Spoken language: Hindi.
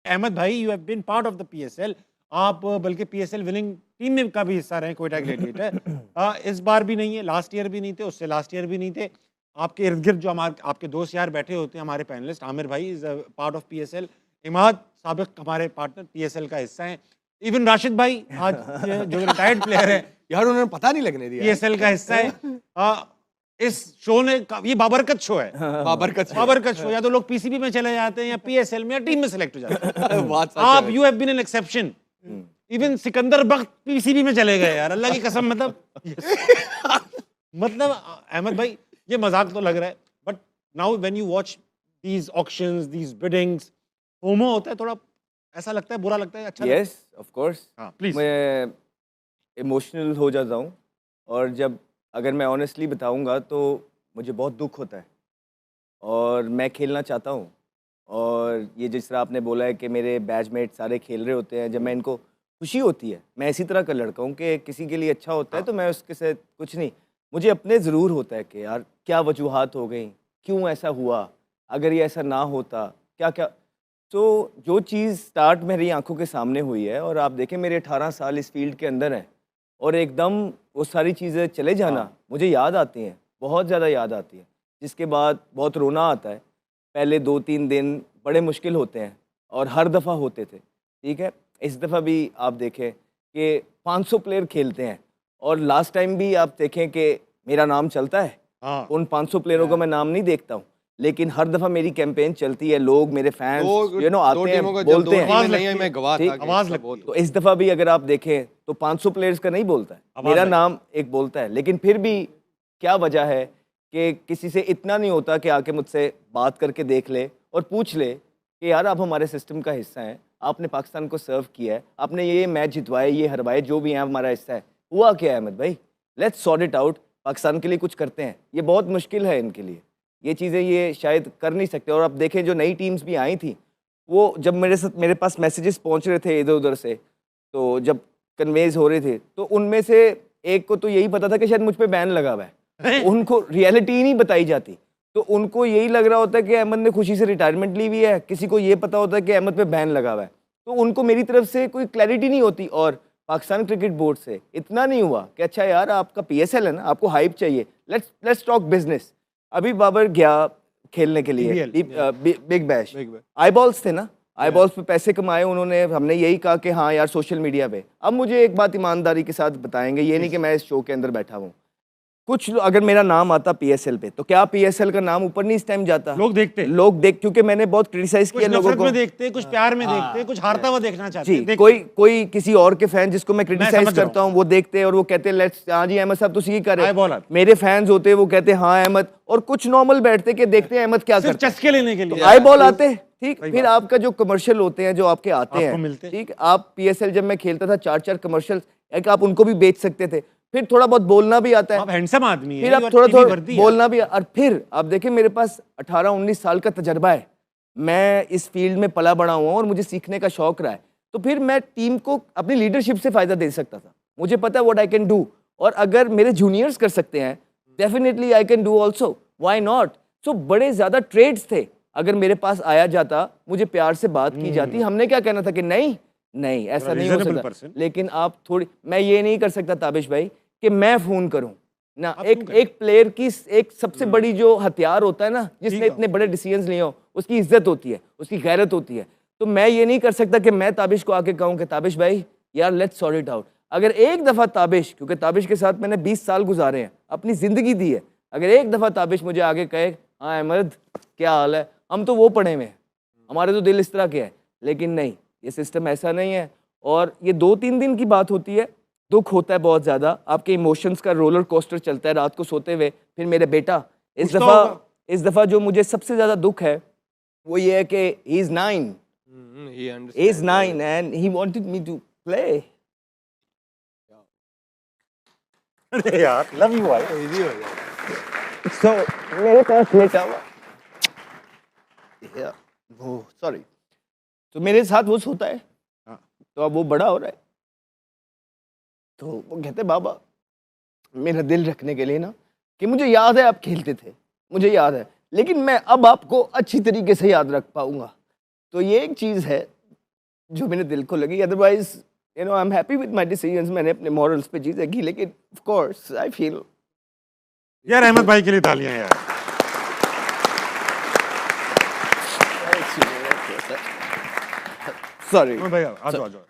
अहमद भाई, you have been part of the PSL, आप बल्कि पीएसएल विनिंग टीम में का भी हिस्सा रहे कोयटा ग्लैडिएटर। इस बार भी नहीं है, लास्ट ईयर भी नहीं थे, उससे लास्ट ईयर भी नहीं थे। आपके इर्द गिर्द जो हमारे आपके दोस्त यार बैठे होते हैं, हमारे पैनलिस्ट, आमिर भाई is part of PSL, Imad साबिक हमारे पार्टनर पीएसएल का हिस्सा हैं, इवन राशिद भाई आज जो रिटायर्ड प्लेयर है यार उन्होंने पता नहीं लगने दिया, पीएसएल का हिस्सा है। इस शो ने ये बाबरकत शो है, बाबरकत शो। या तो लोग पीसीबी में चले जाते हैं या पीएसएल में या टीम में सेलेक्ट हो जाते हैं। आप you have been an exception. Even Sikandar Bakht PCB में चले गए यार, अल्लाह की कसम। मतलब अहमद भाई ये मजाक तो लग रहा है, but now when you watch these auctions, these beadings, FOMO होता है थोड़ा, ऐसा लगता है, बुरा लगता है, अच्छा? Yes of course, please. मैं इमोशनल हो जाता हूँ, और जब अगर मैं ऑनेस्टली बताऊंगा तो मुझे बहुत दुख होता है, और मैं खेलना चाहता हूँ। और ये जिस तरह आपने बोला है कि मेरे बैचमेट सारे खेल रहे होते हैं, जब मैं इनको खुशी होती है, मैं इसी तरह का लड़का हूँ कि किसी के लिए अच्छा होता है तो मैं उसके साथ कुछ नहीं, मुझे अपने ज़रूर होता है कि यार क्या वजूहात हो गई, क्यों ऐसा हुआ, अगर ये ऐसा ना होता क्या क्या। तो जो चीज़ स्टार्ट मेरी आंखों के सामने हुई है, और आप देखें मेरे 18 साल इस फील्ड के अंदर हैं, और एकदम वो सारी चीज़ें चले जाना मुझे याद आती हैं, बहुत ज़्यादा याद आती है, जिसके बाद बहुत रोना आता है। पहले 2-3 दिन बड़े मुश्किल होते हैं, और हर दफ़ा होते थे, ठीक है। इस दफ़ा भी आप देखें कि 500 प्लेयर खेलते हैं, और लास्ट टाइम भी आप देखें कि मेरा नाम चलता है। उन 500 प्लेयरों का मैं नाम नहीं देखता हूँ, लेकिन हर दफ़ा मेरी कैंपेन चलती है, लोग मेरे फैंस आते हैं, बोलते हैं, आवाज़ लगती है। तो इस दफ़ा भी अगर आप देखें तो 500 प्लेयर्स का नहीं बोलता है, मेरा नाम एक बोलता है। लेकिन फिर भी क्या वजह है कि किसी से इतना नहीं होता कि आके मुझसे बात करके देख ले और पूछ ले कि यार आप हमारे सिस्टम का हिस्सा हैं, आपने पाकिस्तान को सर्व किया है, आपने ये मैच जितवाए, ये हरवाए, जो भी हैं हमारा हिस्सा है। हुआ क्या है अहमद भाई, let's sort it out, Pakistan के लिए कुछ करते हैं। ये बहुत मुश्किल है इनके लिए, ये चीज़ें ये शायद कर नहीं सकते। और आप देखें जो नई टीम्स भी आई थी, वो जब मेरे पास मैसेजेस पहुंच रहे थे इधर उधर से, तो जब कन्वेज हो रहे थे, तो उनमें से एक को तो यही पता था कि शायद मुझ पे बैन लगा हुआ है, उनको रियलिटी ही नहीं बताई जाती, तो उनको यही लग रहा होता है कि अहमद ने खुशी से रिटायरमेंट ली हुई है, किसी को ये पता होता है कि अहमद पे बैन लगा हुआ है, तो उनको मेरी तरफ से कोई क्लैरिटी नहीं होती। और पाकिस्तान क्रिकेट बोर्ड से इतना नहीं हुआ कि अच्छा यार आपका पीएसएल है ना, आपको हाइप चाहिए, लेट्स टॉक बिजनेस। अभी बाबर गया खेलने के लिए बिग बैश, आई बॉल्स थे ना, आई बॉल्स पे पैसे कमाए उन्होंने, हमने यही कहा कि हाँ यार सोशल मीडिया पे। अब मुझे एक बात ईमानदारी के साथ बताएंगे, ये नहीं कि मैं इस शो के अंदर बैठा हूँ, कुछ अगर मेरा नाम आता पीएसएल पे तो क्या पीएसएल का नाम ऊपर नहीं इस टाइम जाता? लोग देखते, क्योंकि मैंने बहुत क्रिटिसाइज किया लोगों को, देखते, कुछ प्यार में देखते, कुछ हारता हुआ देखना चाहते हैं। कोई किसी और के फैन जिसको मैं क्रिटिसाइज करता हूँ वो देखते हैं और वो कहते हैं लेट्स, हाँ जी अहमद साहब तुसी करे। मेरे फैंस होते हैं वो कहते हैं हाँ अहमद, और कुछ नॉर्मल बैठते कि देखते हैं अहमद क्या करते हैं, चस्के लेने के लिए आई बॉल आते, ठीक। फिर आपका जो कमर्शियल होते हैं जो आपके आते हैं, ठीक। आप पीएसएल जब मैं खेलता था 4-4 कमर्शियल, एक आप उनको भी बेच सकते थे, फिर थोड़ा बहुत बोलना भी आता है, आप हैंडसम आदमी हैं, फिर आप थोड़ा बोलना भी, और फिर आप देखें मेरे पास 18-19 साल का तजर्बा है, मैं इस फील्ड में पला बड़ा हुआ और मुझे सीखने का शौक रहा है, तो फिर मैं टीम को अपनी लीडरशिप से फायदा दे सकता था, मुझे पता है व्हाट आई कैन डू, और अगर मेरे जूनियर्स कर सकते हैं definitely I can do also, why not. So बड़े ज्यादा ट्रेड्स थे, अगर मेरे पास आया जाता, मुझे प्यार से बात की जाती, हमने क्या कहना था कि नहीं ऐसा नहीं हो सकता, लेकिन आप थोड़ी, मैं ये नहीं कर सकता ताबिश भाई कि मैं फोन करूं ना, एक प्लेयर की एक सबसे बड़ी जो हथियार होता है ना, जिसने इतने बड़े डिसीजंस लिए हो, उसकी इज्जत होती है, उसकी गैरत होती है, तो मैं ये नहीं कर सकता कि मैं ताबिश को आके कहूं कि ताबिश भाई यार लेट्स सॉर्ट इट आउट। अगर एक दफा ताबिश, क्योंकि ताबिश के साथ मैंने 20 साल गुजारे हैं, अपनी जिंदगी दी है, अगर एक दफा ताबिश मुझे आगे कहे हाँ अहमद क्या हाल है, हम तो वो पढ़े हुए हैं, हमारे तो दिल इस तरह के है, लेकिन नहीं, ये सिस्टम ऐसा नहीं है। और ये 2-3 दिन की बात होती है, दुख होता है बहुत ज़्यादा, आपके इमोशंस का रोलर कोस्टर चलता है रात को सोते हुए। फिर मेरे बेटा इस दफ़ा जो मुझे सबसे ज़्यादा दुख है वो ये है कि he is 9 and he wanted me to play. अरे यार लव यू भाई, इजी हो गया। सो मेरे पास बेटा वो सॉरी, तो मेरे साथ वो सोता है, तो अब वो बड़ा हो रहा है, तो वो कहते बाबा मेरा दिल रखने के लिए ना, कि मुझे याद है आप खेलते थे, मुझे याद है, लेकिन मैं अब आपको अच्छी तरीके से याद रख पाऊंगा। तो ये एक चीज़ है जो मेरे दिल को लगी। Otherwise you know I am happy with my decisions, मैंने अपने मॉरल्स पे चीजें की, लेकिन ऑफ कोर्स आई फील यार अहमद भाई के लिए तालियां यार। सॉरी भाई आ जाओ आ जाओ।